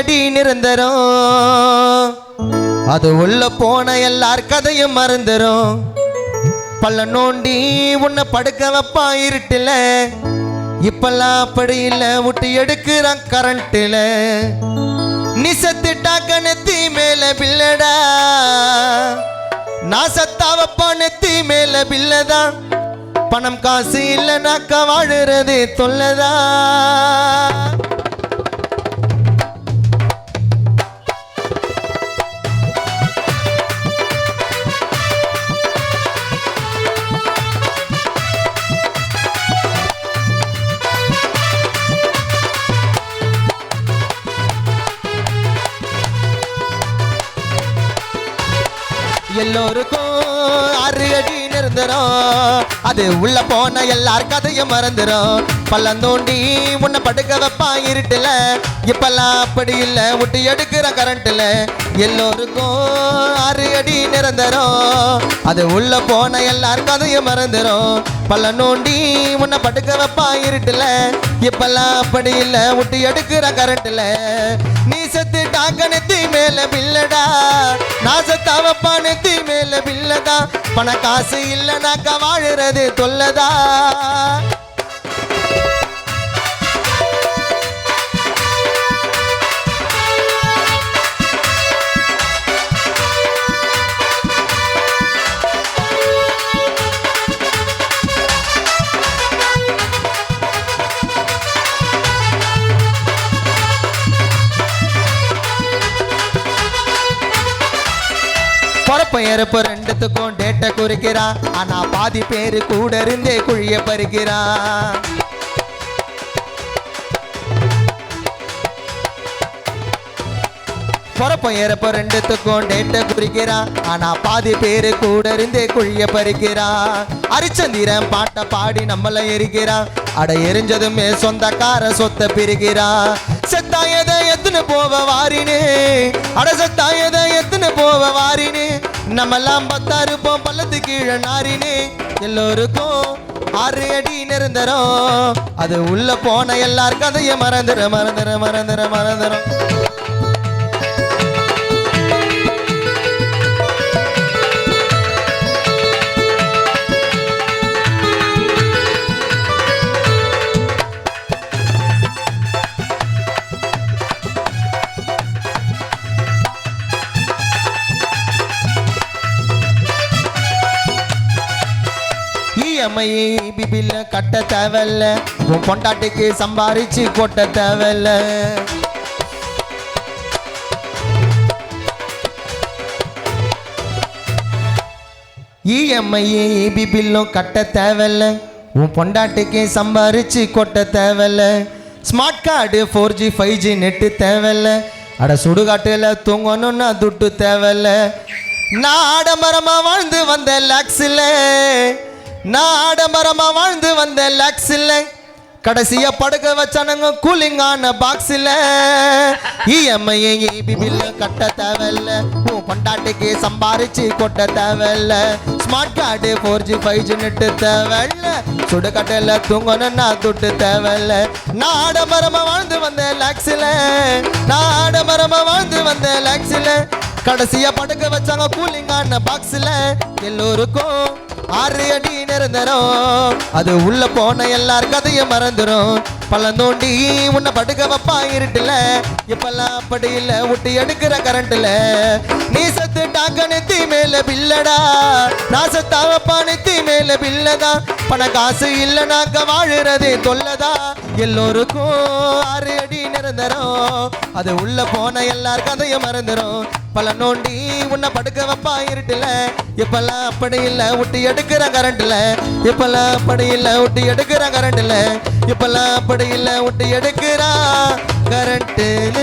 அடி நிரந்தரம் அது உள்ள போன எல்லார் கதையும் மறந்துரும் பல்ல நோண்டி உன்னை படுக்க வைப்பா இருட்டுல இப்பெல்லாம் அப்படி இல்ல விட்டு எடுக்கிறான் கரண்ட்ல நீ செத்துட்டா கணத்தி மேல பில்லடா நான் சத்தா வைப்பா நெத்தி மேல பில்லதான் பணம் காசு இல்லைனாக்கா வாழுறது தொல்லதா எல்லோருக்கும் 6 அடி நிரந்தரம் அது உள்ள போன எல்லார் கதையும் மறந்துரும் பள்ளம் தோண்டி உன்னை படுக்க வைப்பா இருட்டுல இப்பெல்லாம் அப்படி இல்ல விட்டு எடுக்கிற கரண்ட்ல எல்லோருக்கும் 6 அடி நிரந்தரம் அது உள்ள போன எல்லார் கதையும் மறந்துரும் பள்ளம் நோண்டி உன்னை படுக்க வைப்பா இருட்டுல இப்பெல்லாம் அப்படி இல்ல விட்டு எடுக்கிற கரண்ட்ல நீ செத்து டாக்கணத்தி மேல பில்லடா நான் செத்தா வைப்பா நெத்தி மேல பில்லதா பண காசு இல்லைனாக்கா வாழுறது தொல்லதா பொறப்ப ரெண்டுத்துக்கும் டேட்ட குறிக்கிறான் ஆனா பாதி பேரு கூட இருந்தே குழிய பறிக்கிறான் பொறப்ப ரெண்டுத்துக்கும் டேட்ட குறிக்கிறான் ஆனா பாதி பேரு கூட இருந்தே குழிய பறிக்கிறான் அரிச்சந்திரன் பாட்ட பாடி நம்மள எரிக்கிறான் அட எரிஞ்சதுமே சொந்தக்கார சொத்த பிரிக்கிறான் செத்தாயதை எத்தனை போவ வாரினு அட செத்தாயதை எத்தனை போவ வாரினு நம்மெல்லாம் 10 இருப்போம் பள்ளத்து கீழே நாரினு எல்லோருக்கும் 6 அடி நிரந்தரம் அது உள்ள போன எல்லார் கதையை மறந்துரும் பிபில கட்ட தேவையில்ல உன் பொண்டாட்டிக்கு சம்பாரிச்சு கொட்ட தேவையில்ல இஎம்ஐ பிபிலும் கட்ட தேவையில்ல உன் பொண்டாட்டிக்கு சம்பாரிச்சு கொட்ட தேவையில்ல smart card 4G 5G net தேவையில்ல அட சுடுகாட்டுல தூங்கணும்னா துட்டு தேவையில்ல நான் ஆடம்பரமா வாழ்ந்து வந்த லாக்ஸ்ல நான் ஆடம்பரமா வாழ்ந்து வந்த லாக்ஸ்ல கடைசியா படுக்க வச்சானுங்க கூலிங்கான பாக்ஸ்ல இஎம்ஐ பிபில் கட்ட தேவையில்ல உன் பொண்டாட்டிக்கு சம்பாரிச்சு கொட்ட தேவையில்ல smart card 4G 5G net தேவையில்ல சுடுகாட்டுல தூங்கணும்னா துட்டு தேவையில்ல நான் ஆடம்பரமா வாழ்ந்து வந்த லாக்ஸ்ல நான் ஆடம்பரமா வாழ்ந்து வந்த லாக்ஸ்ல கடைசியா படுக்க வச்சாங்க கூலிங்கான பாக்ஸ்ல எல்லோருக்கும் 6 அடி நிரந்தரம் அது உள்ள போன எல்லார் கதையும் மறந்துரும் பள்ளம் தோண்டி உன்னை படுக்க வைப்பா இருட்டுல இப்பெல்லாம் அப்படி இல்ல விட்டு எடுக்கிற கரண்ட்ல நீ செத்து டாக்க நெத்தி மேல பில்லடா நான் செத்தா வைப்பா நெத்தி மேல பில்லதா பண காசு இல்லைனாக்க வாழுறது தொல்லதா எல்லோருக்கும் 6 அடி நிரந்தரம் அது உள்ள போன எல்லார் கதையும் மறந்துரும் பல நோண்டி உன்னை படுக்க வைப்பா இருட்டுல இப்பெல்லாம் அப்படி இல்ல விட்டு எடுக்கிற கரண்ட்ல இப்பெல்லாம் அப்படி இல்ல விட்டு எடுக்கிற கரண்ட்ல இப்பெல்லாம் அப்படி இல்ல விட்டு எடுக்கிறா கரண்ட்ல